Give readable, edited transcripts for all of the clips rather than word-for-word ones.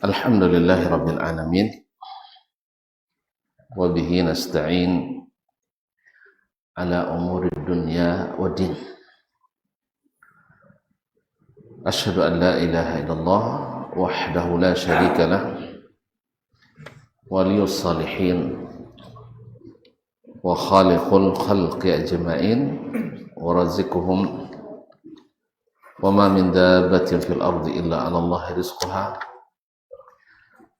Alhamdulillahi Rabbil Alamin wa bihi nasta'in ala umuri dunya wa din. Asyhadu an la ilaha illallah wahdahu la syarika lah waliyus salihin wa khaliqul khalqi ajma'in wa razikuhum wa ma min dabbatin fil ardi illa 'ala Allah rizquha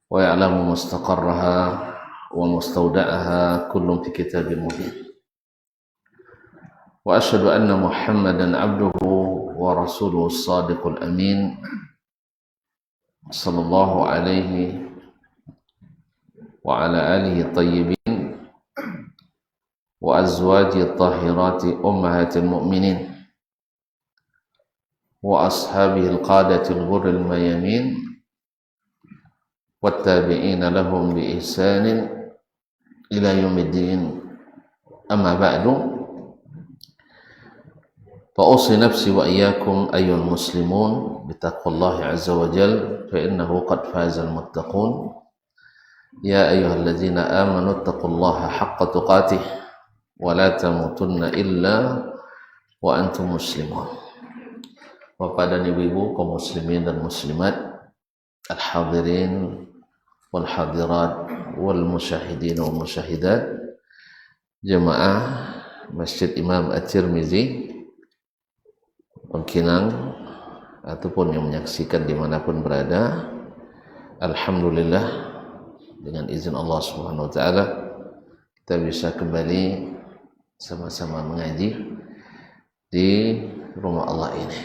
wa ya'lamu mustaqarraha wa mustawda'aha kullun fi kitabin mubin. Wa asyhadu anna Muhammadan 'abduhu wa rasuluhu as-sadiqul amin sallallahu alaihi wa ala alihi tayyibin wa azwaji tahirati ummahatil mu'minin wa ashabihi al-qadatil ghurril mayamin wattabi'ina lahum bi ihsanin ila yaumiddin. Amma ba'du, fa usi nafsi wa iyyakum ayyuhal muslimun bi taqwallahi azza wa jalla fa innahu qad fazal muttaqun. Ya ayyuhalladzina amanu taqullaha haqqa tuqatih wa la tamutunna illa wa antum muslimun. Bapak dan ibu-ibu kaum muslimin dan muslimat, al-hadirin wal hadirat wal musyahidin wal musyahidat, jemaah Masjid Imam At-Tirmizi Bangkinang ataupun yang menyaksikan dimanapun berada. Alhamdulillah, dengan izin Allah Subhanahu wa ta'ala kita bisa kembali sama-sama mengaji di rumah Allah ini.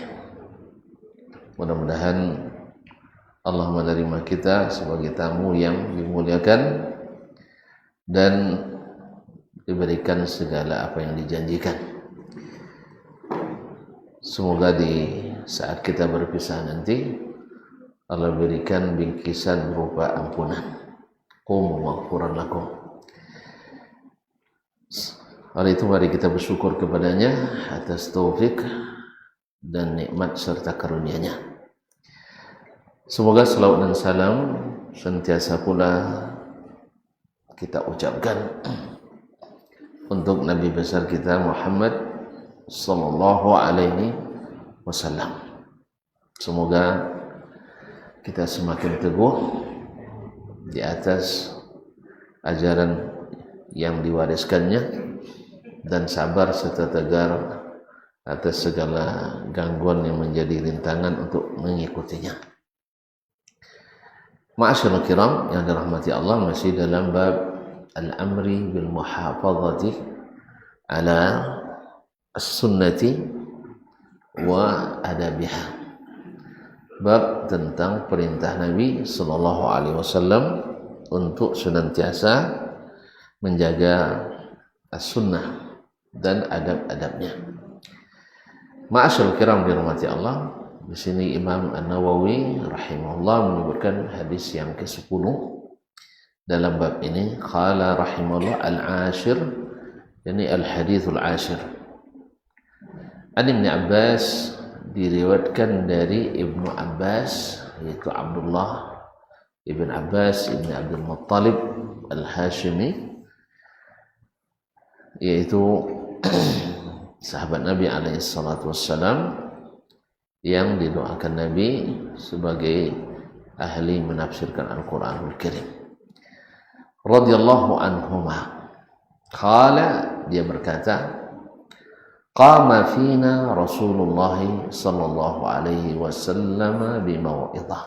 Mudah-mudahan Allah menerima kita sebagai tamu yang dimuliakan dan diberikan segala apa yang dijanjikan. Semoga di saat kita berpisah nanti Allah berikan bingkisan berupa ampunan. Qum maghfuran lakum. Oleh itu mari kita bersyukur kepadanya atas taufik dan nikmat serta karunia-Nya. Semoga salawat dan salam sentiasa pula kita ucapkan untuk Nabi besar kita Muhammad sallallahu alaihi wasallam. Semoga kita semakin teguh di atas ajaran yang diwariskannya dan sabar serta tegar atas segala gangguan yang menjadi rintangan untuk mengikutinya. Ma'asyiral kiram yang dirahmati Allah, masih dalam bab al-amri bil muhafazati ala as-sunnati wa adabiha. Bab tentang perintah Nabi sallallahu alaihi wasallam untuk senantiasa menjaga as-sunnah dan adab-adabnya. Ma'asyiral kiram dirahmati Allah, di sini Imam An-Nawawi rahimahullah menyebutkan hadis yang ke-10 dalam bab ini. Qala rahimahullah al-ashir, ini al-hadithul ashir. An Ibn Abbas, diriwayatkan dari Ibnu Abbas, yaitu Abdullah Ibn Abbas Ibn Abdul Muttalib al-Hashimi, yaitu sahabat Nabi alaihi salatu wassalam yang didoakan Nabi sebagai ahli menafsirkan Al-Quranul Karim. Radhiyallahu anhuma. Qala, dia berkata, qama fina Rasulullah sallallahu alaihi wasallam bimau'izah.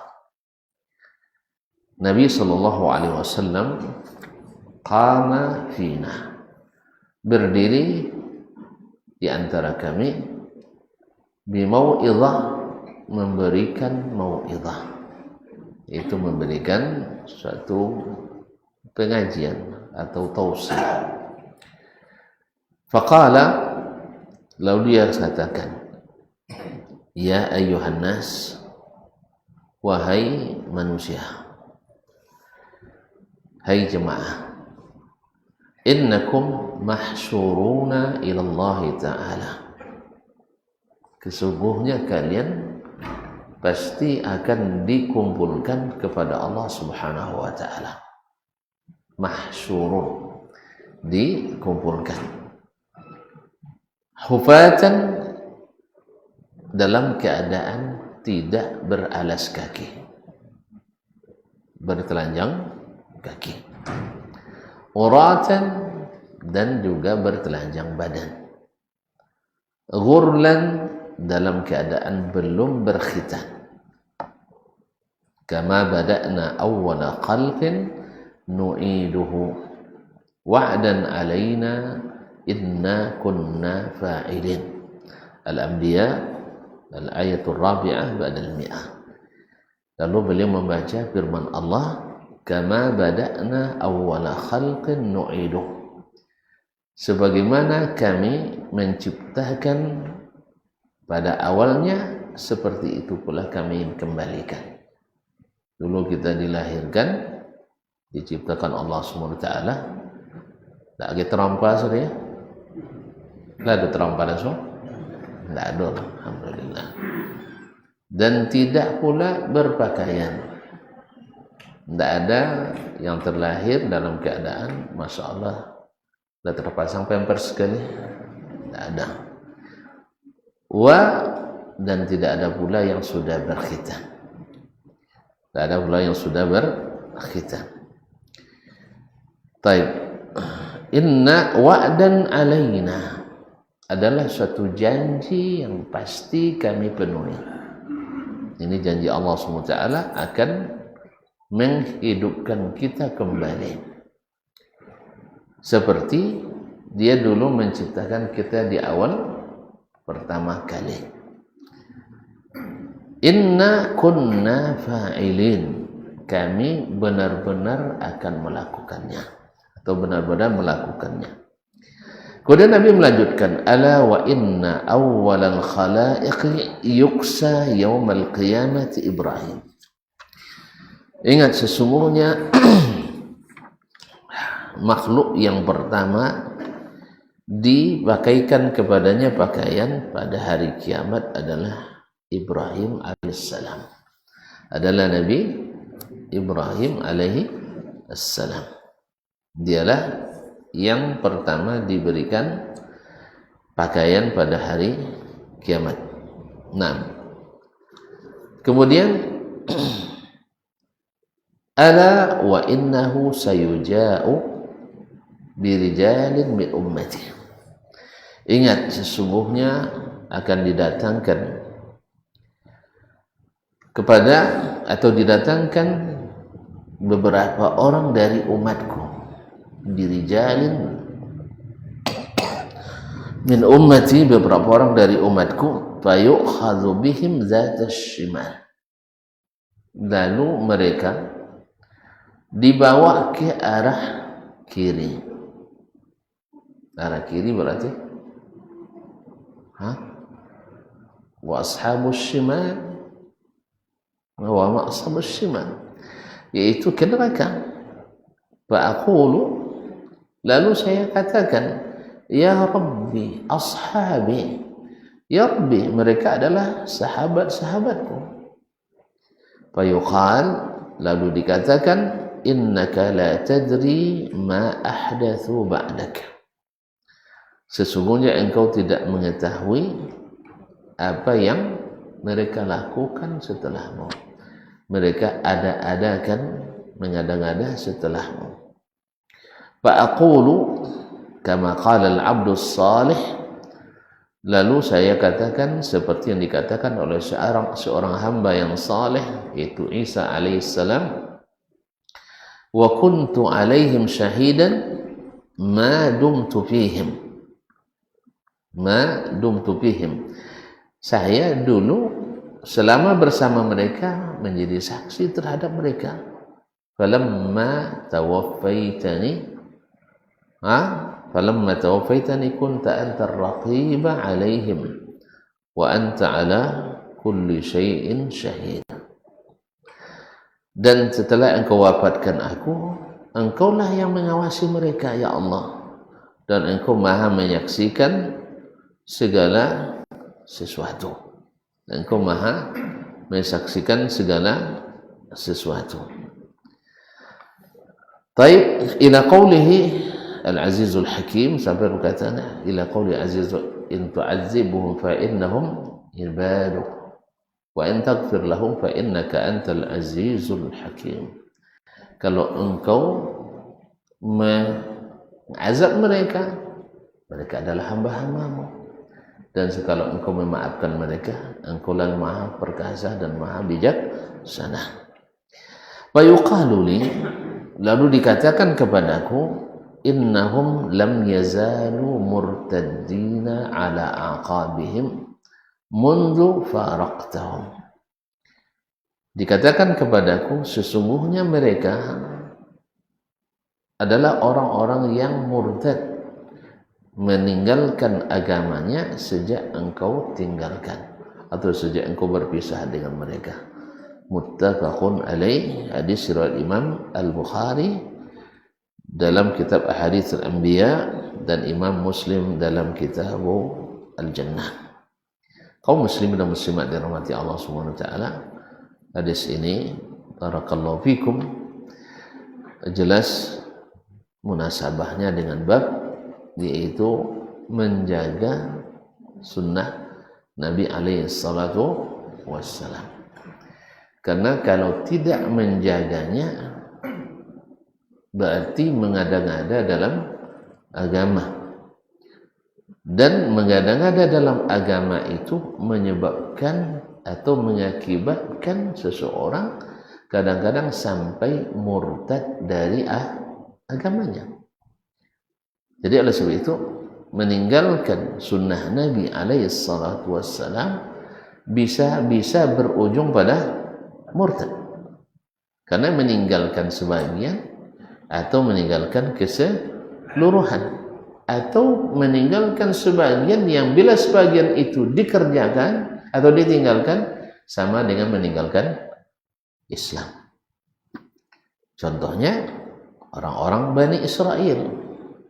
Nabi sallallahu alaihi wasallam qama fina, berdiri di antara kami, bimau'izah, memberikan mau'izah, itu memberikan suatu pengajian atau tausiah. Faqala, lalu dia katakan, ya ayyuhan nas, wahai manusia, hai jemaah, innakum mahsyuruna ila Allah Ta'ala, sesungguhnya kalian pasti akan dikumpulkan kepada Allah Subhanahu wa taala. Mahsyurun, dikumpulkan. Hufatan, dalam keadaan tidak beralas kaki, bertelanjang kaki. Uratan, dan juga bertelanjang badan. Ghurlan, dalam keadaan belum berkhitan. Kama bada'na awwala khalqin nu'iduhu wa'dan alaina inna kunna fa'ilin. Al-Anbiya al-ayatul rabi'ah ba'dal mi'ah. Lalu beliau membaca firman Allah, kama bada'na awwala khalqin nu'iduhu, sebagaimana kami menciptakan pada awalnya, seperti itu pula kami kembalikan. Dulu kita dilahirkan, diciptakan Allah SWT, tak ada terampas ya? Tak ada terampas so? Tak ada, alhamdulillah. Dan tidak pula berpakaian. Tak ada yang terlahir dalam keadaan, Masya Allah, dah terpasang pampers sekali. Tak ada. Dan tidak ada pula yang sudah berkhitan. Tak ada pula yang sudah berkhitan. Taib. Inna wa'dan alaina, adalah suatu janji yang pasti kami penuhi. Ini janji Allah SWT akan menghidupkan kita kembali, seperti dia dulu menciptakan kita di awal pertama kali. Inna kunna fa'ilin, kami benar-benar akan melakukannya, atau benar-benar melakukannya. Kemudian Nabi melanjutkan, ala wa inna awwalal khalaiqi yuksa yaumal qiyamati Ibrahim. Ingat, sesungguhnya makhluk yang pertama dipakaikan kepadanya pakaian pada hari kiamat adalah Ibrahim alaihissalam, adalah Nabi Ibrahim alaihissalam. Dialah yang pertama diberikan pakaian pada hari kiamat. Nah, kemudian ala wa innahu sayuja'u birijalin min ummati. Ingat, sesungguhnya akan didatangkan kepada, atau didatangkan beberapa orang dari umatku, birijalin min ummati, beberapa orang dari umatku, fayu'khadhu bihim zatas shimal, lalu mereka dibawa ke arah kiri. Arah kiri berarti wa ashabus shimal wa ma ashabus shimal, yaitu ke neraka. Fa'aqulu, lalu saya katakan, ya Rabbi ashabi, ya Rabbi, mereka adalah sahabat-sahabatku. Fayuqal, lalu dikatakan, innaka la tadri ma ahdathu ba'dak, sesungguhnya engkau tidak mengetahui apa yang mereka lakukan setelahmu. Mereka ada-adakan, mengada-ngada setelahmu. Fa'aqulu kama qala al-'abdu salih, lalu saya katakan seperti yang dikatakan oleh seorang hamba yang saleh, yaitu Isa alaihissalam, wa kuntu alaihim syahidan ma dumtu fihim, ma dumtu fihim, saya dulu selama bersama mereka menjadi saksi terhadap mereka. Falamma tawaffaitani kunta anta ar-raqiba alaihim wa anta ala kulli syai'in syahid. Dan setelah engkau wafatkan aku, engkaulah yang mengawasi mereka, ya Allah, dan engkau maha menyaksikan segala sesuatu. Engkau maha mensaksikan segala sesuatu. Taib ila qawlihi al-azizul hakim, sampai perkataannya ila qawli azizul in tu'azzibuhum fa innahum ibaduk wa in taghfir lahum fa innaka antal azizul hakim. Kalau engkau mengazab mereka, mereka adalah hamba-hambamu, dan sekalau engkau memaafkan mereka, engkau lah maha perkasa dan maha bijaksana. Wa yuqalu li, lalu dikatakan kepadaku, innahum lam yazalu murtaddina ala aqabihim mundu faraqtahum. Dikatakan kepadaku, sesungguhnya mereka adalah orang-orang yang murtad, meninggalkan agamanya sejak engkau tinggalkan atau sejak engkau berpisah dengan mereka. Muttafaqun alaih, hadis riwayat Imam Al-Bukhari dalam kitab Ahadits Al-Anbiya dan Imam Muslim dalam kitab Al-Jannah. Kaum muslimin dan muslimat dirahmati Allah Subhanahu wa taala, hadis ini barakallahu fikum jelas munasabahnya dengan bab, yaitu menjaga sunnah Nabi alaihi salatu wassalam. Karena kalau tidak menjaganya berarti mengada-ngada dalam agama, dan mengada-ngada dalam agama itu menyebabkan atau mengakibatkan seseorang kadang-kadang sampai murtad dari agamanya. Jadi oleh sebab itu, meninggalkan sunnah Nabi alaihi salatu wassalam bisa berujung pada murtad, karena meninggalkan sebagian atau meninggalkan keseluruhan, atau meninggalkan sebagian yang bila sebagian itu dikerjakan atau ditinggalkan sama dengan meninggalkan Islam. Contohnya orang-orang Bani Israel,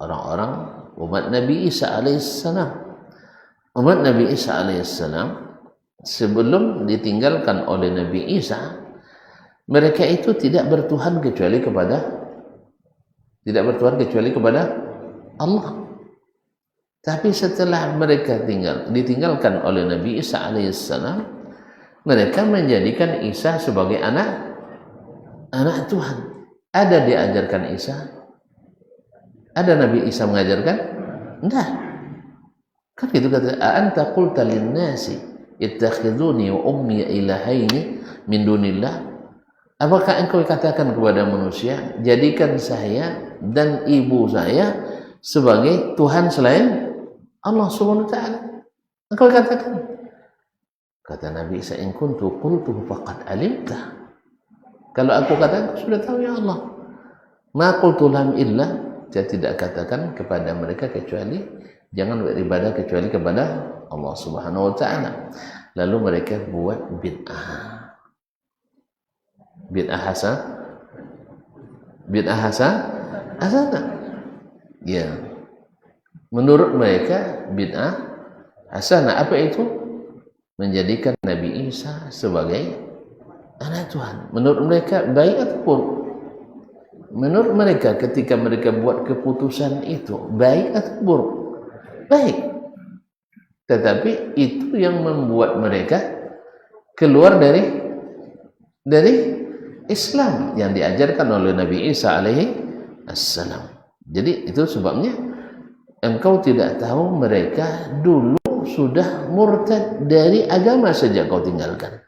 orang-orang umat Nabi Isa alaihissalam. Umat Nabi Isa alaihissalam sebelum ditinggalkan oleh Nabi Isa, mereka itu tidak bertuhan kecuali kepada Allah. Tapi setelah mereka ditinggalkan oleh Nabi Isa alaihissalam, mereka menjadikan Isa sebagai anak Tuhan. Ada diajarkan Isa? Ada Nabi Isa mengajarkan? Enggak. Kan gitu kata, a'anta qulta lin-nasi ittakhiduni wa ummi ilahaini min dunillah. Apakah engkau katakan kepada manusia, jadikan saya dan ibu saya sebagai Tuhan selain Allah Subhanahu wa taala? Engkau katakan. Kata Nabi Isa, in kuntu qultuhu faqad alimta. Kalau aku katakan, sudah tahu ya Allah. Ma qultu lahum illa, saya tidak katakan kepada mereka kecuali jangan beribadah kecuali kepada Allah Subhanahu wa taala. Lalu mereka buat bid'ah. Bid'ah hasanah. Ya. Menurut mereka bid'ah hasanah apa itu? Menjadikan Nabi Isa sebagai anak Tuhan. Menurut mereka baik atau buruk? Menurut mereka ketika mereka buat keputusan itu baik atau buruk? Baik. Tetapi itu yang membuat mereka keluar dari Islam yang diajarkan oleh Nabi Isa alaihi assalam. Jadi itu sebabnya engkau tidak tahu mereka dulu sudah murtad dari agama sejak kau tinggalkan.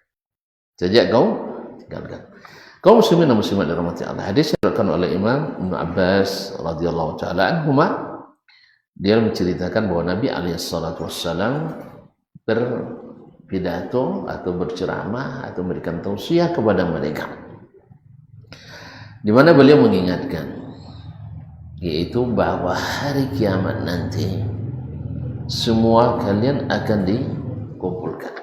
Kaum muslimin dan muslimat dirahmati Allah. Hadis diriwayatkan oleh Imam Ibnu Abbas radhiyallahu taala anhuma, dia menceritakan bahwa Nabi alaihi salatu wassalam berpidato atau berceramah atau memberikan tausiah kepada mereka, di mana beliau mengingatkan, yaitu bahwa hari kiamat nanti semua kalian akan dikumpulkan.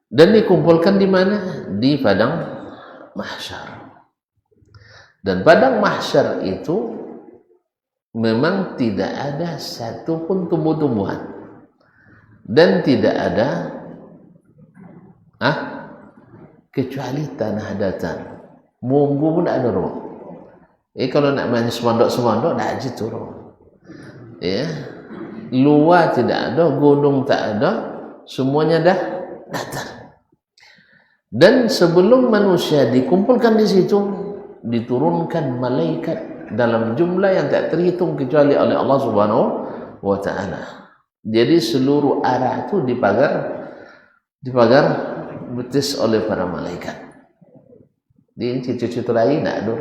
Dan dikumpulkan di mana? Di padang mahsyar. Dan padang mahsyar itu memang tidak ada satupun tumbuh-tumbuhan dan tidak ada kecuali tanah datar. Bumbu pun tak ada roh. Kalau nak main semondok-semondok tak ada turun. Ya. Luar tidak ada, gunung tak ada, semuanya dah datar. Dan sebelum manusia dikumpulkan di situ, diturunkan malaikat dalam jumlah yang tak terhitung kecuali oleh Allah Subhanahu wa taala. Jadi seluruh arah itu dipagar betis oleh para malaikat. Di cucu-cucu lain tak ada.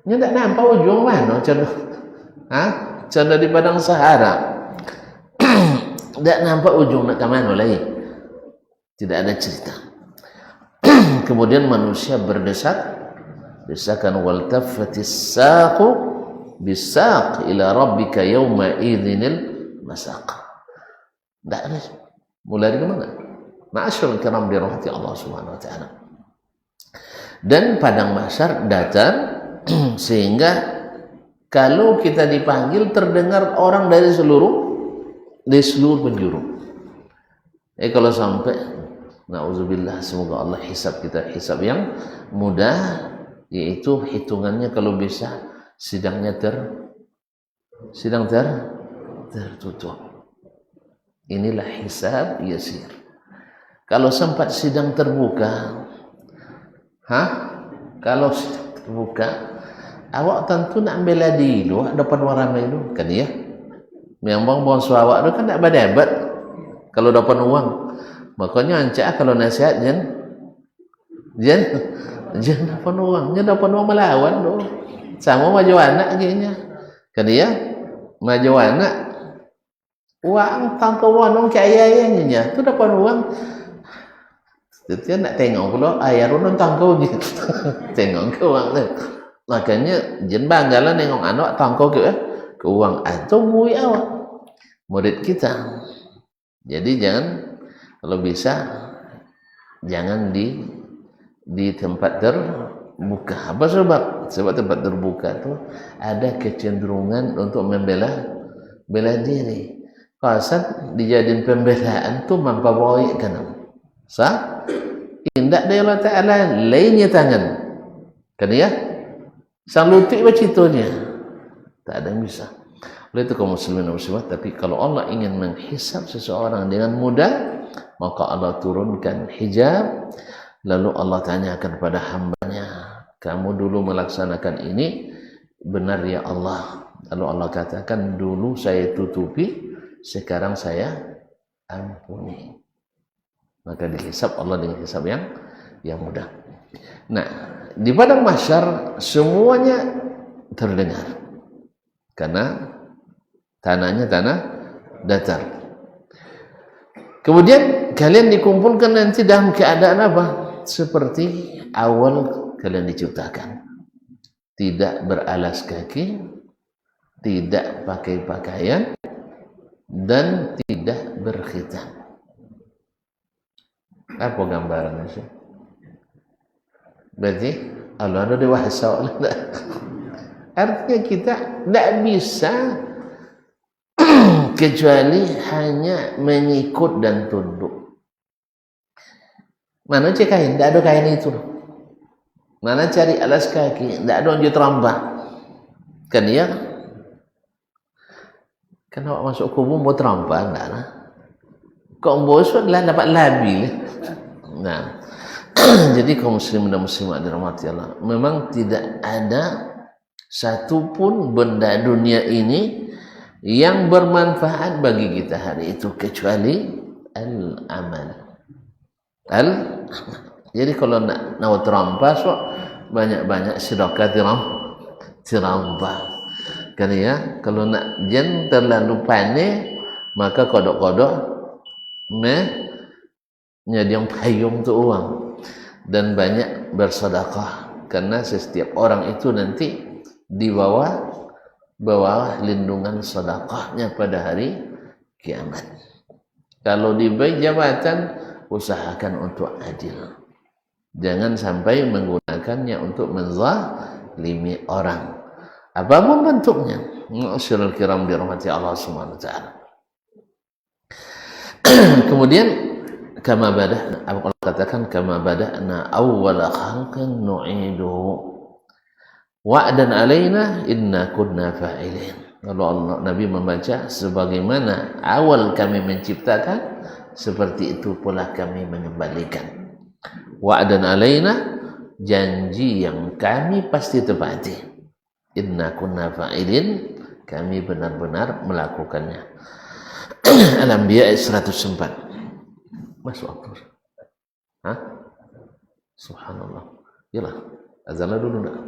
Nya tak nampak ujung mana contoh. Contoh di padang Sahara. Tak nampak ujung nak ke mana lagi. Tidak ada cerita. Kemudian manusia desakan wal taffatis saqu bisaq ila rabbika yawma idzinil masaq. Tak ada. Mulai dari mana? Ma'asyarul kiram bi rahmati Allah Subhanahu wa taala. Dan padang mahsyar datar sehingga kalau kita dipanggil terdengar orang dari seluruh penjuru. Kalau sampai na'udzubillah, semoga Allah hisab kita hisab yang mudah, yaitu hitungannya kalau bisa sidangnya tertutup. Inilah hisab yasir. Kalau sempat sidang terbuka, kalau sidang terbuka, awak tentu nak bela diri lu depan orang ramai lu, kan ya? Memang bawang suawak tu kan tak berdebat kalau dapat uang. Makanya ancak kalau nasihat jangan dapat uang, dapat uang melawan tu. Sama maju anak gini. Kan ya? Maju anak uang tangkau uang kaya nya tu dapat uang. Dia nak tengok pula ayah runun tangkau je. Tengok ke uang tu. Makanya jen banggalah nengok anak tangkau ke uang atau murid kita. Jadi jangan, kalau bisa jangan di tempat terbuka. Apa sebab? Sebab tempat terbuka itu ada kecenderungan untuk bela diri. Kalau dijadiin pembelaan tu mampu baik kan? Sah? Indak dari Allah Ta'ala lainnya tangan. Kan ya? Sang lutik baca itunya. Tak ada yang bisa. Oleh itu kaum muslimin dan muslimat, tapi kalau Allah ingin menghisab seseorang dengan mudah, maka Allah turunkan hijab, lalu Allah tanyakan kepada hambanya, kamu dulu melaksanakan ini benar ya Allah? Lalu Allah katakan, dulu saya tutupi, sekarang saya ampuni. Maka dihisab Allah dengan hisab yang mudah. Nah, di padang mahsyar semuanya terdengar karena tanahnya tanah datar. Kemudian kalian dikumpulkan nanti dalam keadaan apa? Seperti awal kalian diciptakan. Tidak beralas kaki, tidak pakai pakaian, dan tidak berkhitan. Apa gambarannya sih? Berarti Allah ada dewasa. Artinya kita tidak bisa kecuali hanya mengikut dan tunduk. Mana cari kain? Tidak ada kain itu. Mana cari alas kaki? Tidak ada lanjut rambah. Kan ya? Kan awak masuk kubur mau terampal, enggak lah. Kau bosok lah dapat labil. Nah, jadi kaum muslimin dan muslimat dirahmati Allah, memang tidak ada satupun benda dunia ini yang bermanfaat bagi kita hari itu kecuali al-amal. Jadi kalau nak terampas, banyak-banyak sedekah tirampah. Kan ya, kalau nak jen terlalu panik, maka kodok-kodok nyadi yang payung tu uang dan banyak bersedekah, karena setiap orang itu nanti di bawah lindungan sedekahnya pada hari kiamat. Kalau diberi jabatan, usahakan untuk adil, jangan sampai menggunakannya untuk menzalimi orang apapun bentuknya. Ma'asyiral kiram dirahmati Allah Subhanahu wa taala. Kemudian kama badah, apa katakan kama bada'na awwala khalqin nu'iduhu wa'dan alaina inna kunna fa'ilin. Kalau Allah Nabi membaca sebagaimana awal kami menciptakan, seperti itu pula kami mengembalikan. Wa'dan alaina, janji yang kami pasti tepati. Inna kunna fa'ilin, kami benar-benar melakukannya. Al-Anbiya 104. Masuk waktu. Hah? Subhanallah. Yalah, azanlah dulu dah.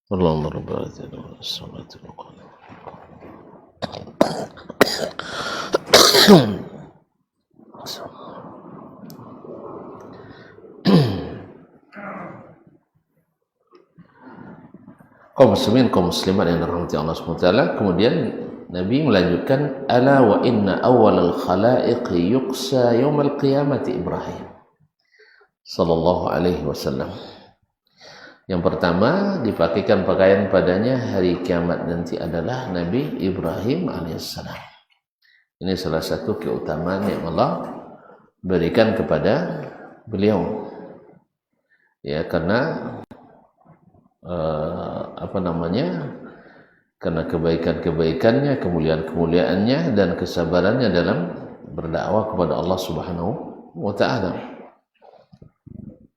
اللهم رب آتنا والصلاة والقدر kaum muslimin, kaum muslimat yang dirahmati Allah SWT. Kemudian Nabi melanjutkan, ala wa inna awwalal khalaiqi yuqsa yaumal qiyamati Ibrahim sallallahu alaihi wasallam. Yang pertama dipakaikan pakaian padanya hari kiamat nanti adalah Nabi Ibrahim alaihissalam. Ini salah satu keutamaan yang Allah berikan kepada beliau. Ya, karena karena kebaikan-kebaikannya, kemuliaan-kemuliaannya dan kesabarannya dalam berdakwah kepada Allah Subhanahu wa taala.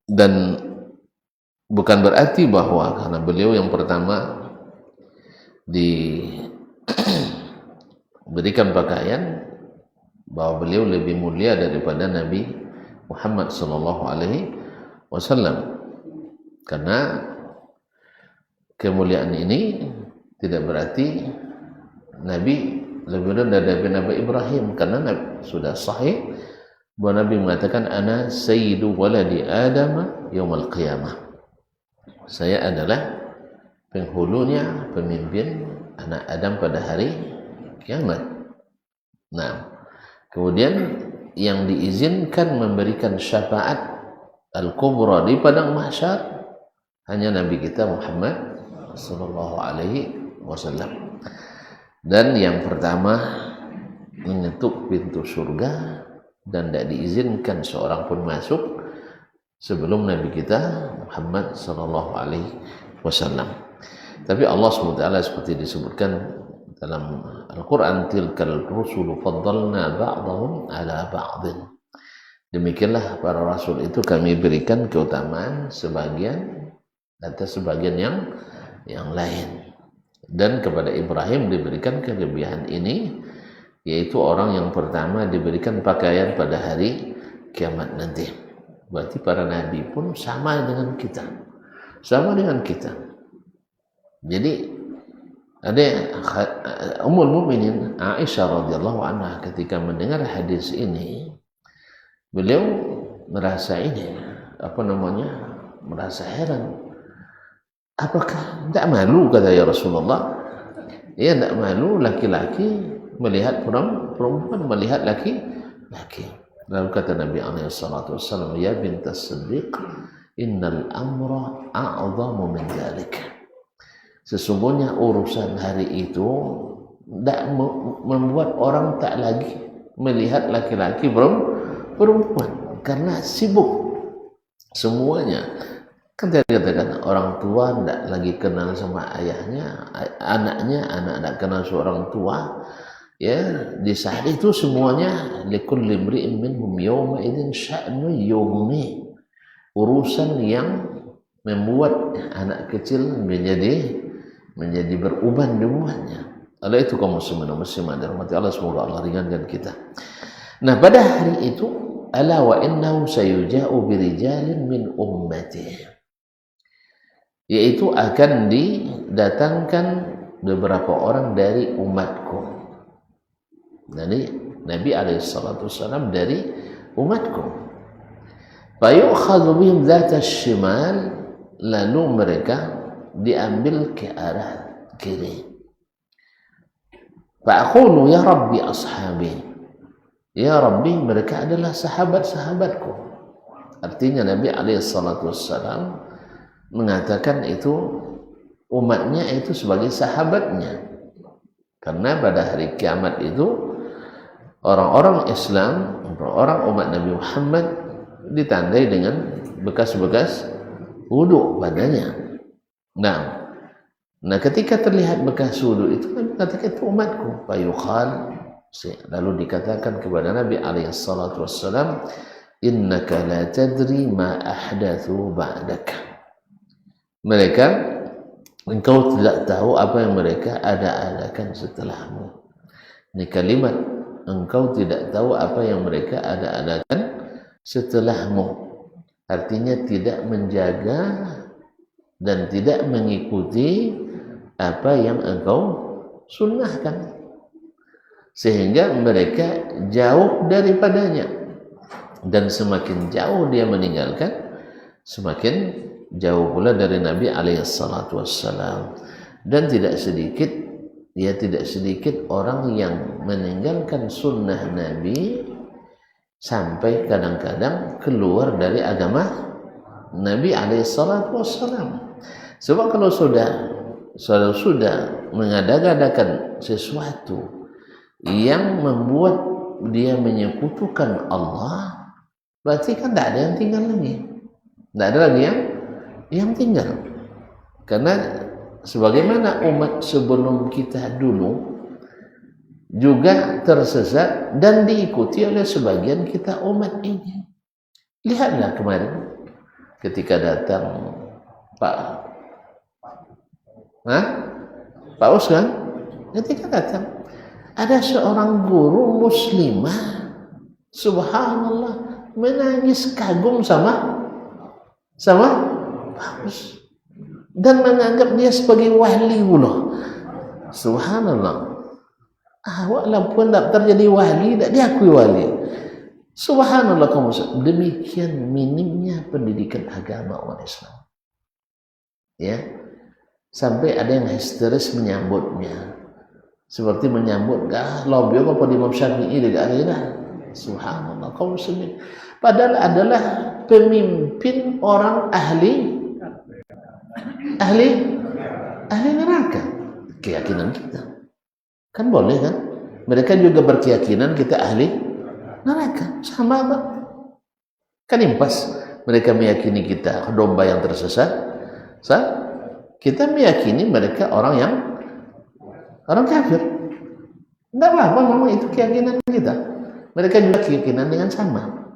Dan bukan berarti bahwa karena beliau yang pertama diberikan pakaian bahwa beliau lebih mulia daripada Nabi Muhammad sallallahu alaihi wasallam. Karena kemuliaan ini tidak berarti Nabi lebih rendah dari Nabi Ibrahim, karena sudah sahih bahwa Nabi mengatakan ana sayyidu waladi Adam yaumal qiyamah. Saya adalah penghulunya, pemimpin anak Adam pada hari kiamat. Nah, kemudian yang diizinkan memberikan syafaat al-kubra di padang mahsyar hanya Nabi kita Muhammad sallallahu alaihi wasallam. Dan yang pertama mengetuk pintu surga dan tidak diizinkan seorang pun masuk sebelum Nabi kita Muhammad sallallahu alaihi wasallam. Tapi Allah SWT seperti disebutkan dalam Al-Quran, tilkal rusulu faddalna ba'dahum ala ba'din. Demikianlah para rasul itu kami berikan keutamaan sebagian atas sebagian yang lain. Dan kepada Ibrahim diberikan kelebihan ini, yaitu orang yang pertama diberikan pakaian pada hari kiamat nanti. Berarti para nabi pun sama dengan kita, sama dengan kita. Jadi ada Ummul Mukminin Aisyah radhiyallahu anha ketika mendengar hadis ini, beliau merasa merasa heran. Apakah tidak malu, kata ya Rasulullah? Ya, tidak malu laki-laki melihat perempuan melihat laki-laki. Lalu kata Nabi SAW, ya bintas Siddiq, innal amra a'zamu min dzalik. Sesungguhnya urusan hari itu tidak membuat orang tak lagi melihat laki-laki perempuan karena sibuk semuanya. Kan dikatakan orang tua tidak lagi kenal sama ayahnya, anak tidak kenal seorang tua. Ya, di saat itu semuanya likulli imri'in minhum yawma idzin sya'nu yughni. Urusan yang membuat anak kecil menjadi beruban dengannya. Oleh itu kaum muslimin dan muslimat dirahmati Allah, semoga Allah ringankan kita. Nah, pada hari itu ala wa innahu sayuja'u birijalin min ummati, yaitu akan didatangkan beberapa orang dari umatku. Jadi Nabi alaihissalam dari umatku. Fayu'khadhu bihim dzata shimal, lalu mereka diambil ke arah kiri. Fa'aqulu ya Rabbi ashabi, ya Rabbi mereka adalah sahabat-sahabatku. Artinya Nabi alaihissalam mengatakan itu umatnya itu sebagai sahabatnya, karena pada hari kiamat itu orang-orang Islam, orang umat Nabi Muhammad ditandai dengan bekas-bekas wudhu badannya. Nah, ketika terlihat bekas wudhu itu, Nabi katakan itu umatku. Fayuqal, lalu dikatakan kepada Nabi alaihissalam, innaka la tadri ma ahdathu ba'daka. Mereka, engkau tidak tahu apa yang mereka ada-adakan setelahmu. Ini kalimat, engkau tidak tahu apa yang mereka ada-adakan setelahmu. Artinya tidak menjaga dan tidak mengikuti apa yang engkau sunnahkan, sehingga mereka jauh daripadanya. Dan semakin jauh dia meninggalkan, semakin jauh pula dari Nabi alaihissalatu wassalam. Dan tidak sedikit Ya, tidak sedikit orang yang meninggalkan sunnah Nabi sampai kadang-kadang keluar dari agama Nabi alaihissalam. Sebab kalau sudah mengadakan sesuatu yang membuat dia menyekutukan Allah, berarti kan tidak ada yang tinggal lagi. Tidak ada lagi yang tinggal. Karena sebagaimana umat sebelum kita dulu juga tersesat dan diikuti oleh sebagian kita umat ini. Lihatlah kemarin ketika datang Pak Us kan, ketika datang ada seorang guru muslimah, subhanallah, menangis kagum sama Pak Us dan menganggap dia sebagai wali pula. Subhanallah. Walaupun tak terjadi wali, tak diakui wali. Subhanallah kaum muslim. Demikian minimnya pendidikan agama orang Islam. Ya. Sampai ada yang histeris menyambutnya. Seperti menyambut lobby apa di Imam Syafi'i dekat akhirat. Subhanallah kaum muslimin. Padahal adalah pemimpin orang ahli neraka. Keyakinan kita kan boleh kan, mereka juga berkeyakinan kita ahli neraka, sama Pak. Kan impas mereka meyakini kita domba yang tersesat, kita meyakini mereka orang kafir. Tidak apa-apa, memang itu keyakinan kita. Mereka juga keyakinan dengan sama.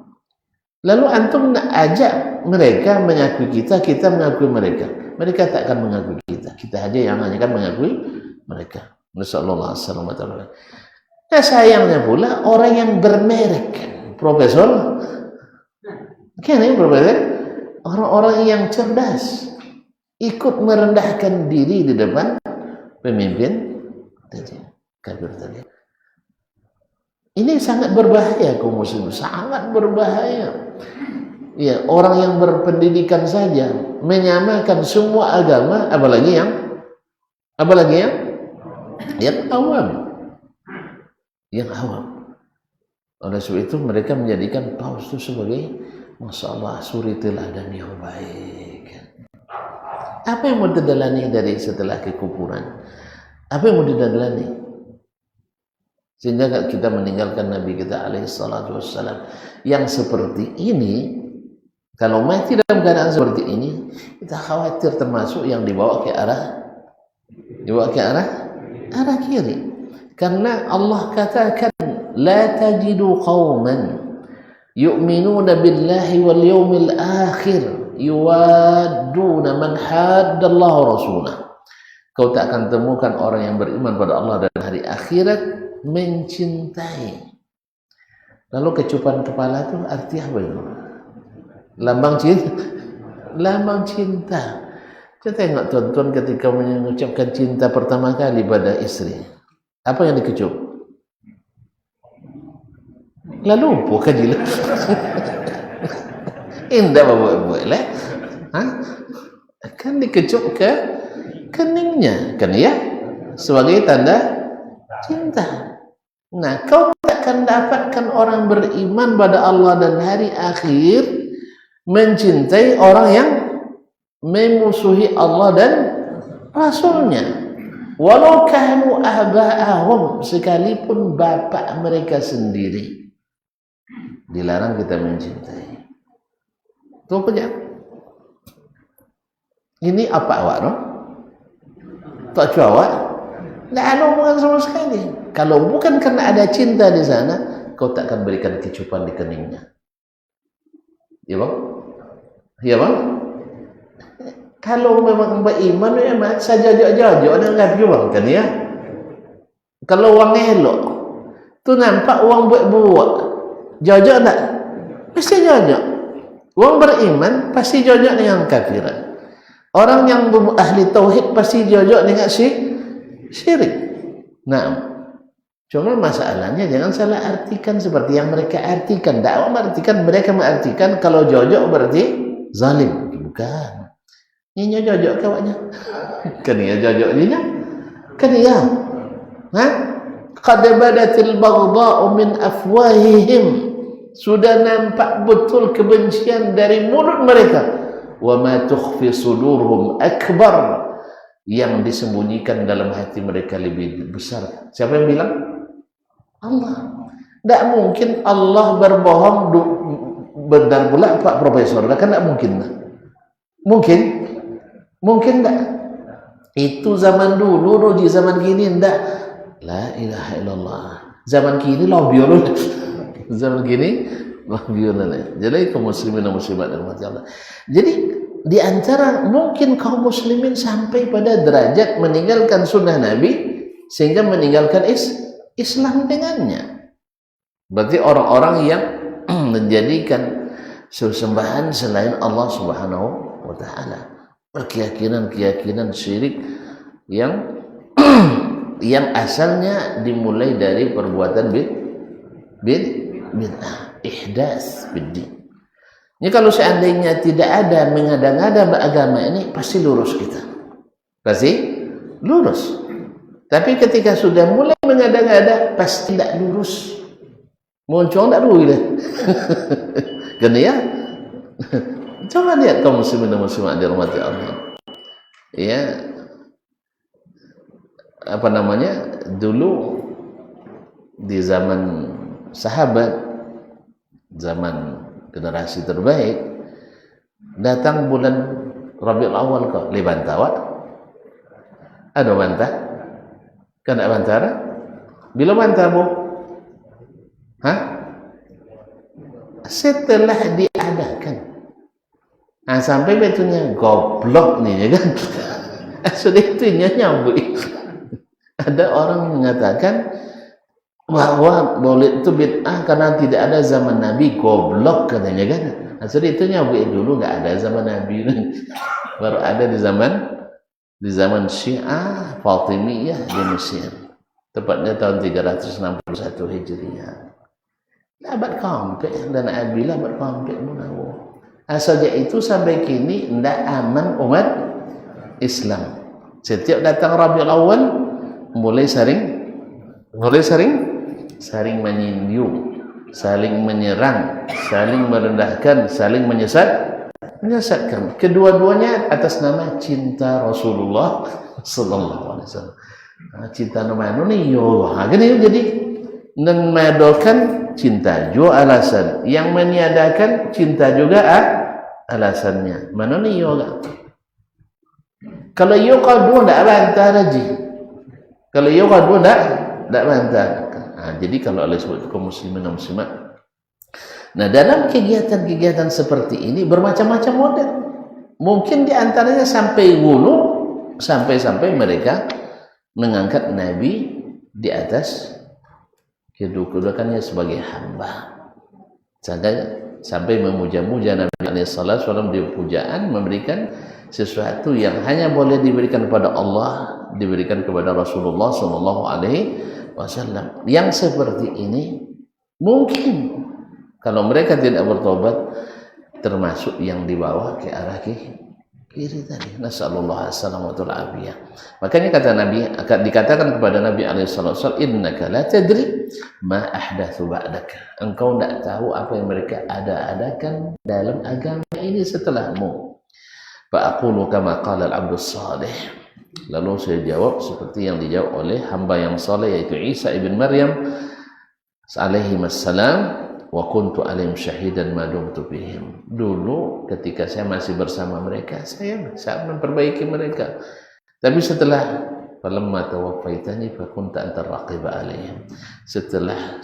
Lalu antum nak ajak mereka mengakui kita mengakui mereka. Mereka tak akan mengakui kita. Kita aja yang hanya akan mengakui mereka. Nasallallahu alaihi wasallam. Nah, sayangnya pula orang yang bermerek, profesor, profesor, orang-orang yang cerdas ikut merendahkan diri di depan pemimpin kafir tadi. Ini sangat berbahaya kaum muslim, sangat berbahaya. Ya, orang yang berpendidikan saja menyamakan semua agama, apalagi yang awam. Oleh sebab itu mereka menjadikan Paus itu sebagai masalah suri teladan yang baik. Apa yang mau didalani dari setelah kekufuran? Apa yang mau didalani? Sehingga kita meninggalkan Nabi kita alaihissalatu wassalam yang seperti ini. Kalau mati dalam keadaan seperti ini, kita khawatir termasuk yang dibawa ke arah kiri. Karena Allah katakan, la tajidu qauman yu'minuna billahi wal yawmil akhir yuwadduna man haddallaha rasulah. Kau tak akan temukan orang yang beriman pada Allah dan hari akhirat mencintai. Lalu kecupan kepala itu arti apa itu? Lambang cinta. Kita tengok tuan-tuan ketika mengucapkan cinta pertama kali pada istri. Apa yang dikecup? Lalu bukan jelas. Indah bapak-bapak lah. Kan dikecup ke keningnya, kan ya? Sebagai tanda cinta. Nah, kau takkan dapatkan orang beriman pada Allah dan hari akhir mencintai orang yang memusuhi Allah dan Rasulnya. Walau kanu ahba'ahum, sekalipun bapak mereka sendiri. Dilarang kita mencintai. Tuh punya. Ini apa awak no? Tak awak? Tidak ada hubungan sama sekali. Kalau bukan karena ada cinta di sana, kau tak akan berikan kecupan di keningnya. Ya bang? Ya bang? Kalau memang beriman, memang saya jajak-jajak dengan bang, kan ya? Kalau orang elok, tu nampak orang buat-buat, jajak tak? Pasti jajak. Orang beriman pasti jajak dengan kafiran. Orang yang ahli tauhid pasti jajak dengan syirik. Nah, cuma masalahnya jangan salah artikan seperti yang mereka artikan. Dakwah mereka mengartikan kalau jajak berarti zalim. Bukan. Ini jajak kawannya. Kan ya jajak dia. Kan ya. Hah? Qad badatil baghdha'u min afwahihim. Sudah nampak betul kebencian dari mulut mereka. Wa ma tukhfi sudurhum akbar. Yang disembunyikan dalam hati mereka lebih besar. Siapa yang bilang? Allah. Tidak mungkin Allah berbohong. Benar pula Pak Profesor. Kan tidak mungkin. Mungkin? Mungkin tidak. Itu zaman dulu, di zaman kini tidak. La ilaha illallah. Zaman kini lah biolog. Zaman kini lah biolog. Jadi kaum muslimin dan muslimat dan umat Allah. Jadi di antara mungkin kaum muslimin sampai pada derajat meninggalkan sunnah Nabi sehingga meninggalkan Islam dengannya. Berarti orang-orang yang menjadikan sesembahan selain Allah Subhanahu wa taala. Keyakinan syirik yang yang asalnya dimulai dari perbuatan bid'ah, ihdas bid-din. Ini kalau seandainya tidak ada mengada-ngada agama ini pasti lurus kita. Pasti lurus. Tapi ketika sudah mulai mengada-ngada pasti tidak lurus. Muncul tidak dulu gitu. Gini ya. Coba lihat kaum muslimin dan muslimat dirahmati Allah. Ya. Apa namanya? Dulu di zaman sahabat, zaman generasi terbaik, datang bulan Rabiul Awal kok lebantah wak. Ada bantah? Kan tak bantah? Bila bantah bu? Hah? Setelah diadakan. Nah, sampai betulnya goblok nih ya kan. Sudah itunya nyambut. Ada orang mengatakan bahwa Maulid itu bid'ah karena tidak ada zaman Nabi, goblok katanya kan. Nah, sudah itunya dulu nggak ada zaman Nabi. Baru ada di zaman Syiah Fatimiyah di Mesir. Tepatnya tahun 361 Hijriah. Abad kampek dan Abila abad kampek menawa. Saja itu sampai kini tidak aman umat Islam. Setiap datang Rabiul Awal mulai saling menyindir, saling menyerang, saling merendahkan, saling menyesatkan. Kedua-duanya atas nama cinta Rasulullah sallallahu alaihi wasallam. Cinta nama nih yo, gini jadi dan medokan cinta juga alasan, yang meniadakan cinta juga alasannya. Mana nih yoga? Kalau yoga dua tidak bantah lagi. Kalau yoga dua tidak bantah. Nah, jadi kalau Allah sebut kaum muslimin dan muslimat. Nah, dalam kegiatan-kegiatan seperti ini bermacam-macam model. Mungkin diantaranya sampai sampai mereka mengangkat Nabi di atas kedudukannya sebagai hamba. Sampai memuja-muja Nabi SAW di pujaan, memberikan sesuatu yang hanya boleh diberikan kepada Allah, diberikan kepada Rasulullah SAW. Yang seperti ini mungkin kalau mereka tidak bertobat termasuk yang dibawa ke arah kiri tadi. Nasallallahu alaihi wasallam. Makanya kata Nabi, dikatakan kepada Nabi SAW, innaka la tadri ma ahdatsu ba'daka. Engkau tidak tahu apa yang mereka adakan dalam agama ini setelahmu. Fa aqulu kama qala al-'abdus salih. Lalu saya jawab seperti yang dijawab oleh hamba yang saleh, yaitu Isa ibn Maryam alaihi wassalam. Wa kuntu alim syahidan ma dumtu bihim. Dulu ketika saya masih bersama mereka, saya memperbaiki mereka. Tapi setelah falamma tawaffaitani fa kunta antar raqiba alaihim. Setelah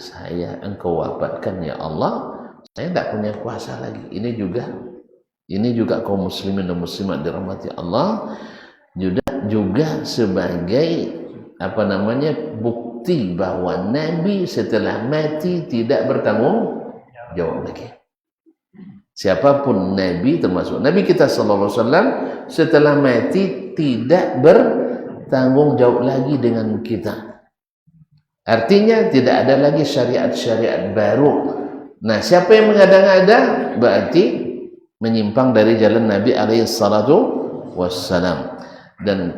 engkau wafatkan ya Allah, saya tidak punya kuasa lagi. Ini juga kaum muslimin dan muslimat dirahmati Allah juga sebagai bukti bahwa Nabi setelah mati tidak bertanggung jawab lagi. Siapapun Nabi, termasuk Nabi kita sallallahu alaihi wasallam, setelah mati tidak bertanggung jawab lagi dengan kita. Artinya tidak ada lagi syariat-syariat baru. Nah, siapa yang mengada-ngada berarti menyimpang dari jalan Nabi alaihi salatu wassalam. Dan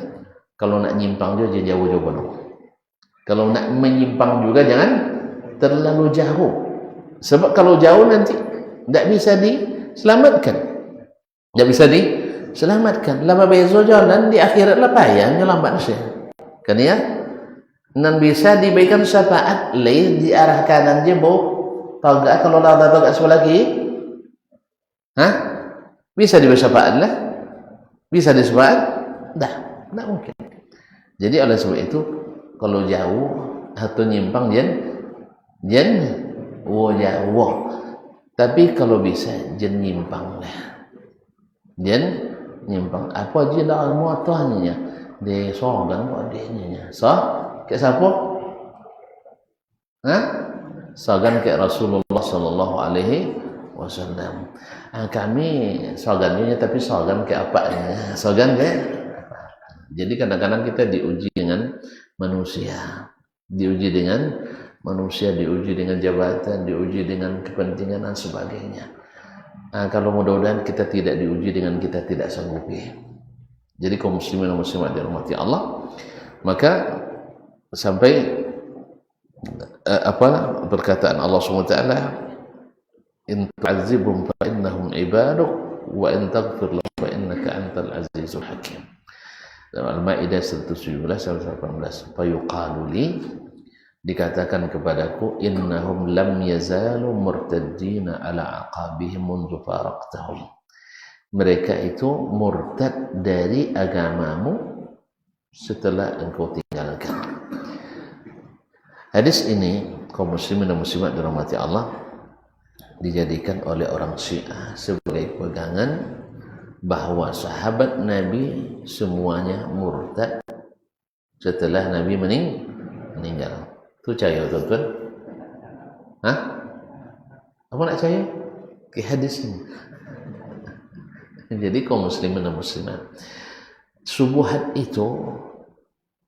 kalau nak nyimpang dia jauh-jauh dulu. Kalau nak menyimpang juga jangan terlalu jauh. Sebab kalau jauh nanti tidak bisa diselamatkan. Tidak bisa diselamatkan. Lama bezo jalan di akhirat lah payah nyelamat sih. Kan ya? Nan bisa diberikan syafaat lain di arah kanan je bo. Tahu enggak kalau ada tahu enggak sebelah kiri? Hah? Bisa diberi syafaat lah? Bisa disyafaat? Dah, tidak mungkin. Jadi oleh sebab itu kalau jauh atau nyimpang jen jauh. Tapi kalau bisa jen nyimpang lah. Jen nyimpang. Apa je dah muatahnya? Dia sorgan kok adanya. So, ke siapa? Hah? Sorgan ke Rasulullah sallallahu alaihi wasallam. Kami sorgannya tapi sorgan ke apanya? Sorgan ke. Jadi kadang-kadang kita diuji dengan manusia, diuji dengan manusia, diuji dengan jabatan, diuji dengan kepentingan dan sebagainya. Kalau mudah-mudahan kita tidak diuji dengan kita tidak sanggupi. Jadi kaum muslimin dan muslimat dirahmati Allah, maka sampai perkataan Allah SWT, in tu'adzibhum fa innahum ibaduk wa in taghfir lahum fa innaka antal azizul hakim. Dalam Al-Maidah 117-118, fayuqalu li, dikatakan kepadaku, innahum lam yazalu murtaddina ala aqabihim mundu faraqtahum. Mereka itu murtad dari agamamu setelah engkau tinggalkan. Hadis ini kaum muslimin dan muslimat dirahmati Allah dijadikan oleh orang Syiah sebagai pegangan bahwa sahabat Nabi semuanya murtad setelah Nabi meninggal. Itu percaya tuan-tuan? Hah? Apa nak percaya? Ke hadis ini. Jadi kaum muslimin dan muslimat, subuhat itu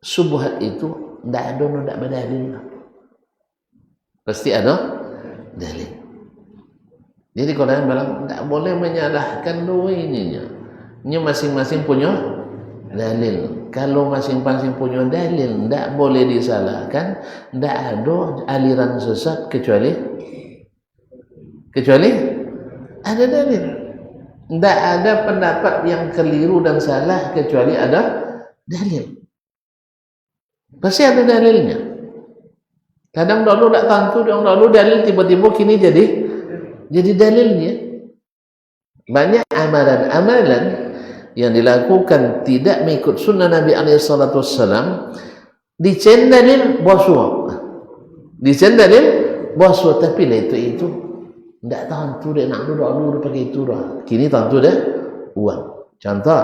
tidak ada, tidak berdalil. Pasti ada dalil. Jadi kalau yang bilang tidak boleh menyalahkan dua ininya, ini masing-masing punya dalil. Kalau masing-masing punya dalil, tidak boleh disalahkan. Tidak ada aliran sesat kecuali ada dalil. Tidak ada pendapat yang keliru dan salah kecuali ada dalil. Pasti ada dalilnya. Kadang dulu tak tentu, dulu dalil tiba-tiba kini jadi dalilnya. Banyak amalan-amalan yang dilakukan tidak mengikut sunnah Nabi SAW dicendalil boswa. Dicendalil boswa, tapi lah itu tidak tentu dia nak dulu pakai itu dah. Kini tentu dah uang. Contoh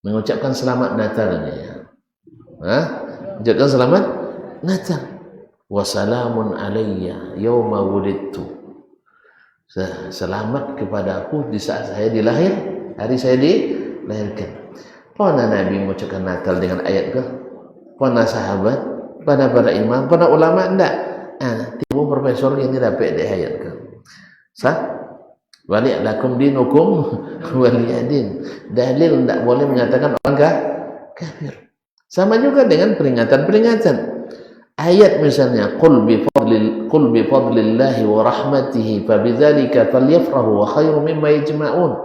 mengucapkan selamat Natal ni. Mengucapkan selamat Natal. Wassalamun alayya yawma wulidtu. Selamat kepada aku di saat saya dilahir, hari saya dilahirkan. Pernah Nabi mengucapkan Natal dengan ayat ke? Pernah sahabat? Pernah para imam? Pernah ulama? Tidak. Tiba profesor ini dapat di ayat ke? Sah? Wali lakum dinukum waliyadin. Dalil tidak boleh menyatakan orang kafir. Sama juga dengan peringatan-peringatan. Ayat misalnya qul bi fadlillahi wa rahmatihi fabidzalika falyafrahu wa khairu mimma yajma'un.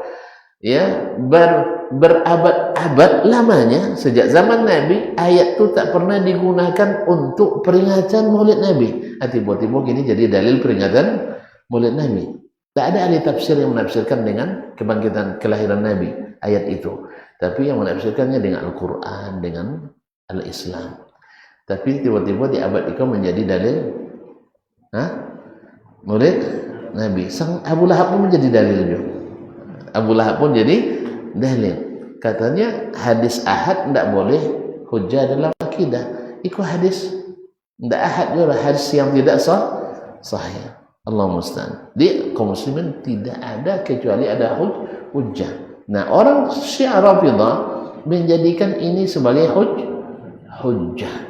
Ya, berabad-abad lamanya sejak zaman Nabi ayat itu tak pernah digunakan untuk peringatan Maulid Nabi. Tiba-tiba gini jadi dalil peringatan Maulid Nabi. Tak ada ahli tafsir yang menafsirkan dengan kebangkitan kelahiran Nabi ayat itu. Tapi yang menafsirkannya dengan Al-Quran, dengan Al-Islam. Tapi tiba-tiba diabadikan menjadi dalil Maulid Nabi. Sang Abu Lahab pun menjadi dalil juga. Abu Lahab pun jadi dalil. Katanya hadis ahad tidak boleh hujjah dalam akidah. Ikut hadis tidak ahad juga, hadis yang tidak sahih. Allah musta'an. Di kaum muslimin tidak ada kecuali ada hujjah. Nah, orang Syiah Rafidhah menjadikan ini sebagai hujjah.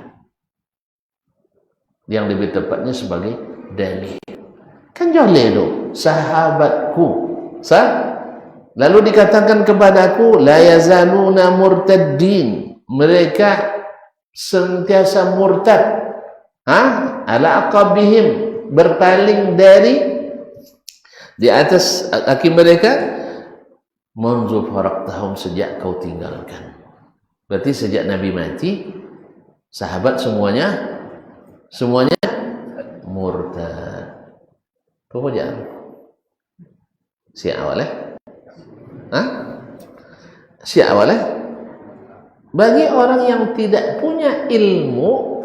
Yang lebih tepatnya sebagai dalil. Kan joleh tu, sahabatku. Lalu dikatakan kepadaku la yazaluna murtaddin. Mereka sentiasa murtad. ala aqabihim, berpaling dari di atas kaki mereka, munzu faraktahum, sejak kau tinggalkan. Berarti sejak Nabi mati, sahabat semuanya murtad. Kau jangan si awalnya, si awalnya. Bagi orang yang tidak punya ilmu,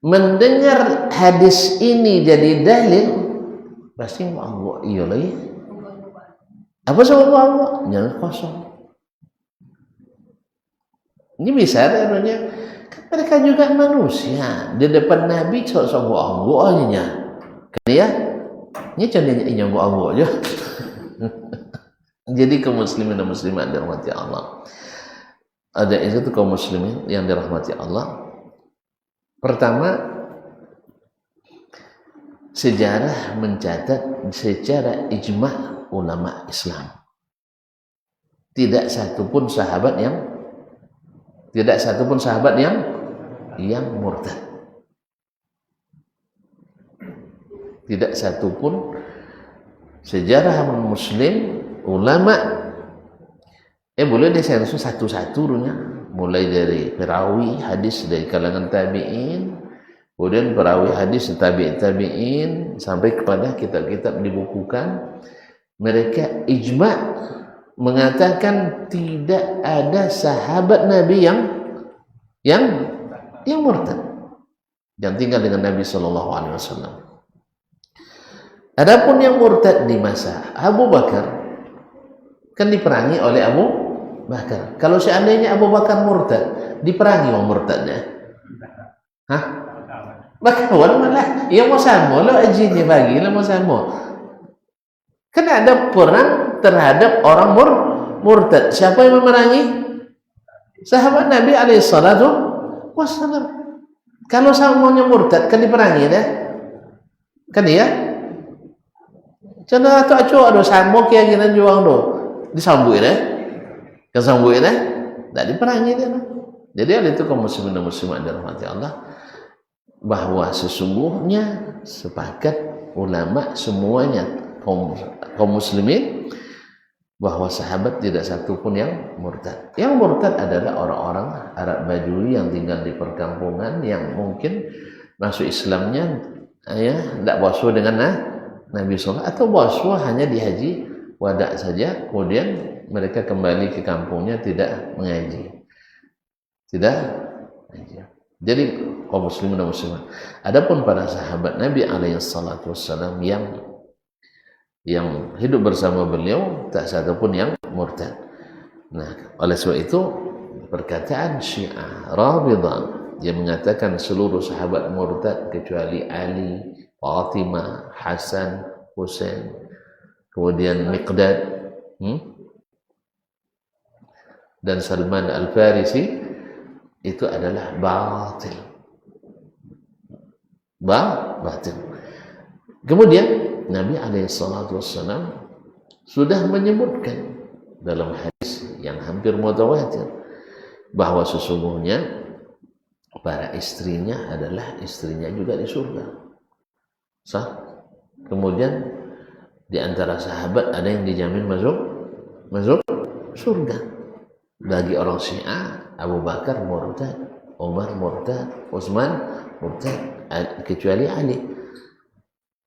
mendengar hadis ini jadi dalil, pasti mau iya lagi. Apa sama Allah? Jangan kosong. Ini bisa namanya. Kan mereka juga manusia. Di depan Nabi sok-sok Allah nya. Kan ya? Ini contohnya yang Allah aja. Jadi kaum muslimin dan muslimat dirahmati Allah. Ada itu kaum muslimin yang dirahmati Allah. Pertama, sejarah mencatat secara ijma' ulama Islam, tidak satupun sahabat yang murtad. Tidak satupun sejarah muslim ulama. Boleh disensus satu-satu dunia, mulai dari perawi hadis dari kalangan tabi'in, kemudian perawi hadis tabi'in sampai kepada kitab-kitab dibukukan. Mereka ijma' mengatakan tidak ada sahabat Nabi yang murtad, yang tinggal dengan Nabi Shallallahu Alaihi Wasallam. Adapun yang murtad di masa Abu Bakar, kan diperangi oleh Abu Bakar. Kalau seandainya Abu Bakar murtad, diperangi orang murtadnya. Bakawan malah, ya mau sama lo ajinya bagi, lo mau sama. Kan ada perang terhadap orang murtad. Siapa yang memerangi? Sahabat Nabi alaihissalatu wassalam. Kalau semuanya murtad, kan diperangi dah. Kan iya? Cina tu acu ada sama keyakinan juang do, disambuin dah. Kesambuin dah, tak diperangi dia. Jadi hal itu kaum muslimin dan muslimat dirahmati Allah, bahwa sesungguhnya sepakat ulama semuanya kaum muslimin bahwa sahabat tidak satu pun yang murtad. Yang murtad adalah orang-orang Arab Badui yang tinggal di perkampungan, yang mungkin masuk Islamnya tidak basuh dengan Nabi SAW, atau basuh hanya di haji wada saja, kemudian mereka kembali ke kampungnya tidak mengaji. Jadi kaum muslimin dan muslimat. Adapun para sahabat Nabi alaihissalatu wassalam yang hidup bersama beliau, tak satu pun yang murtad. Nah, oleh sebab itu perkataan Syiah Rafidhah yang mengatakan seluruh sahabat murtad kecuali Ali, Fatimah, Hasan, Husain, kemudian Miqdad dan Salman Al-Farisi, itu adalah batil. Batil. Kemudian Nabi alaihissalatu wassalam sudah menyebutkan dalam hadis yang hampir mutawatir bahwa sesungguhnya para istrinya adalah istrinya juga di surga. Sah? Kemudian di antara sahabat ada yang dijamin masuk surga. Bagi orang Syiah, Abu Bakar murtad, Umar murtad, Utsman murtad, kecuali Ali.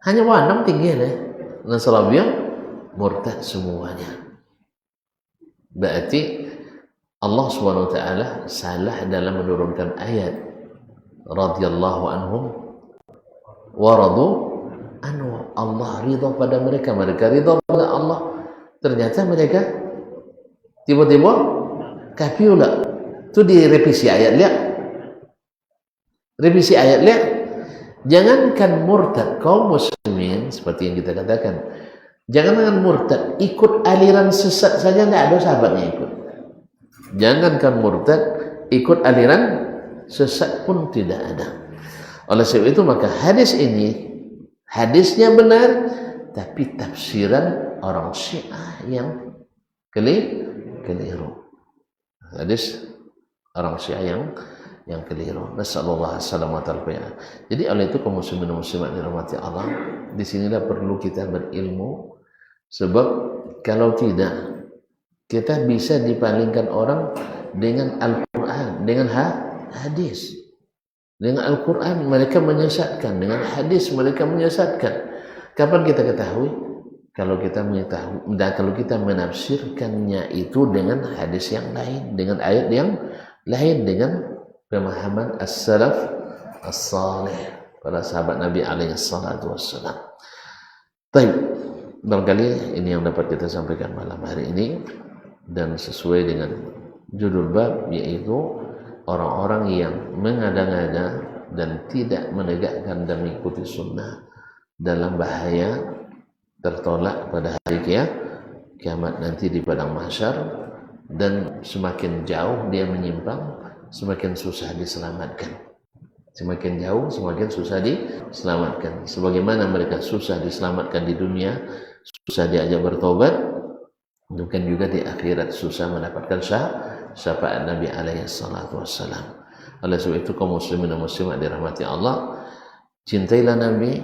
Hanya wanam tinggi deh. Nasrabiyah murtad semuanya. Berarti Allah SWT salah dalam menurunkan ayat radhiyallahu anhum wa radu anhu. Allah ridha pada mereka, mereka ridha pada Allah. Ternyata mereka tiba-tiba kafir pula. Itu direvisi ayat lihat. Revisi ayat lihat. Jangankan murtad kaum muslimin seperti yang kita katakan. Jangankan murtad ikut aliran sesat saja tidak ada sahabatnya ikut. Jangankan murtad ikut aliran sesat pun tidak ada. Oleh sebab itu maka hadis ini hadisnya benar, tapi tafsiran orang Syiah yang keliru. Hadis orang Syiah yang keliru. Nasallallahu alaihi wasallam. Jadi oleh itu kaum muslimin dan muslimat dirahmati Allah, di sinilah perlu kita berilmu, sebab kalau tidak kita bisa dipalingkan orang dengan Al-Qur'an, dengan hadis. Dengan Al-Qur'an mereka menyesatkan, dengan hadis mereka menyesatkan. Kapan kita ketahui? Kalau kita mengetahui dan kalau kita menafsirkannya itu dengan hadis yang lain, dengan ayat yang lain, dengan pemahaman as-salaf as-salih, para sahabat Nabi alaihi salatu wassalam. Baik, barangkali ini yang dapat kita sampaikan malam hari ini, dan sesuai dengan judul bab, yaitu orang-orang yang mengada-ngada dan tidak menegakkan dan mengikuti sunnah dalam bahaya tertolak pada hari kiamat nanti di padang mahsyar, dan semakin jauh dia menyimpang semakin susah diselamatkan. Semakin jauh semakin susah diselamatkan. Sebagaimana mereka susah diselamatkan di dunia, susah diajak bertobat, demikian juga di akhirat susah mendapatkan syafaat Nabi alaihi salatu wassalam. Oleh sebab itu kaum muslimin dan muslimat dirahmati Allah, cintailah Nabi,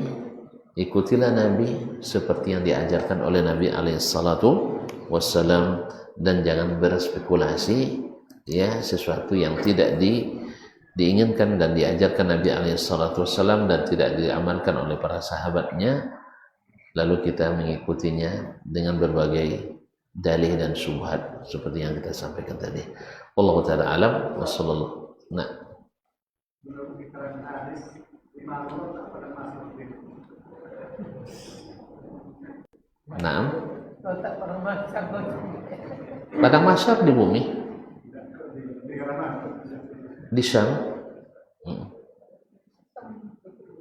ikutilah Nabi seperti yang diajarkan oleh Nabi alaihi salatu wassalam, dan jangan berspekulasi ya sesuatu yang tidak diinginkan dan diajarkan Nabi alaihi salatu wassalam dan tidak diamalkan oleh para sahabatnya, lalu kita mengikutinya dengan berbagai dalih dan syubhat seperti yang kita sampaikan tadi. Wallahu taala alam wa sallallahu. Nah, padang mahsyar di bumi, di Syam.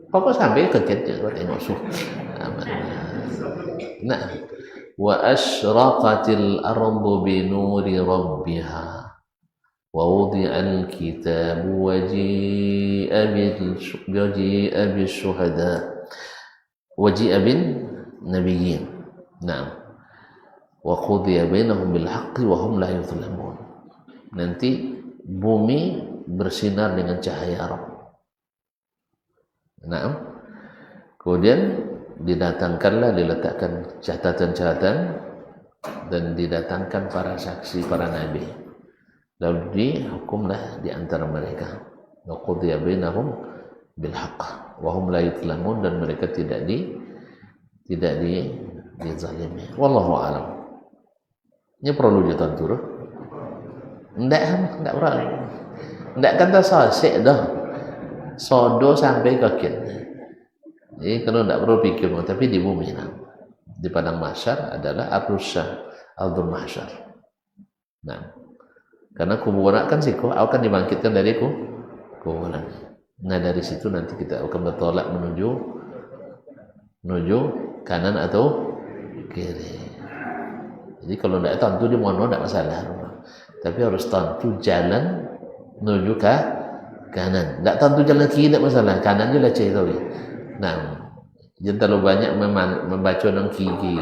Kok sampai kaget ya kalau tengok nah, wa asyraqatil ardu bi nuri rabbiha wa wudi'al kitabu wa ji'a bil syuhada wa ji'a bin nabiyyin. Nah, wa qudiya bainahum bil haqqi wa hum la yuzlamun. Nanti bumi bersinar dengan cahaya Rabb. Nah, kemudian didatangkanlah, diletakkan catatan-catatan dan didatangkan para saksi, para nabi, lalu dihukumlah di antara mereka. Wa qudiya bainahum bil haqq wa hum la yuzlamun, dan mereka tidak dizalimi. Wallahu alam. Ini perlu ditontur. Enggak perlu. Enggak kata sosek dah. Sodo sampai kaget. Jadi kalau enggak perlu pikir, tapi di bumi di padang mahsyar adalah ardul mahsyar. Nah, karena kuburan kan akan dibangkitkan dari kuburan. Nah, dari situ nanti kita akan bertolak menuju kanan atau kiri. Jadi kalau tidak tentu di mono tidak masalah, tapi harus tentu jalan menuju ke kanan. Tidak tentu jalan kiri tidak masalah, kanan je lah cerita. Nah, jangan terlalu banyak membaca yang kiri,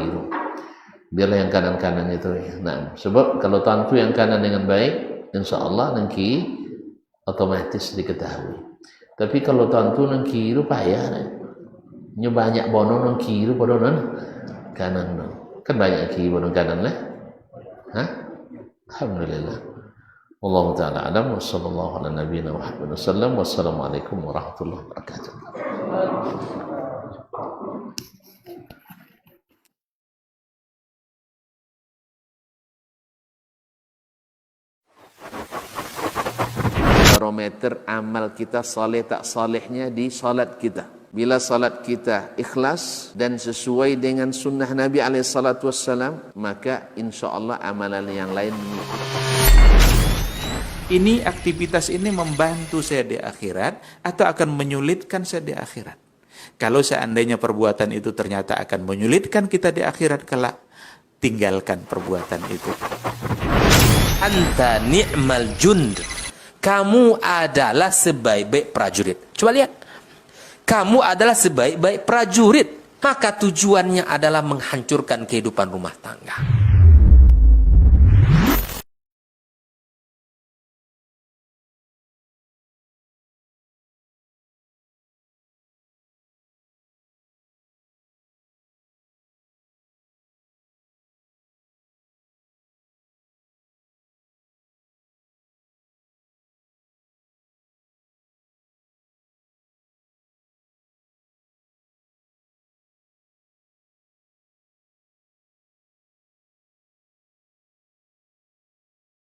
biarlah yang kanan-kanan itu. Nah, sebab kalau tentu yang kanan dengan baik, insya Allah yang kiri otomatis diketahui. Tapi kalau tentu yang kiri payah. Ini banyak bono yang kiri pada kanan. Kan banyak kiri pada kanan lah. Alhamdulillah. Wallahu ta'ala alam wa sallallahu ala nabiyina Muhammad wasallam. Wassalamualaikum warahmatullahi wabarakatuh. Barometer amal kita saleh tak salehnya di salat kita. Bila salat kita ikhlas dan sesuai dengan sunnah Nabi SAW, maka insya Allah amalan yang lain. Ini aktivitas ini membantu saya di akhirat atau akan menyulitkan saya di akhirat? Kalau seandainya perbuatan itu ternyata akan menyulitkan kita di akhirat kelak, tinggalkan perbuatan itu. Anta ni'mal jund. Kamu adalah sebaik-baik prajurit. Coba lihat. Kamu adalah sebaik-baik prajurit. Maka tujuannya adalah menghancurkan kehidupan rumah tangga.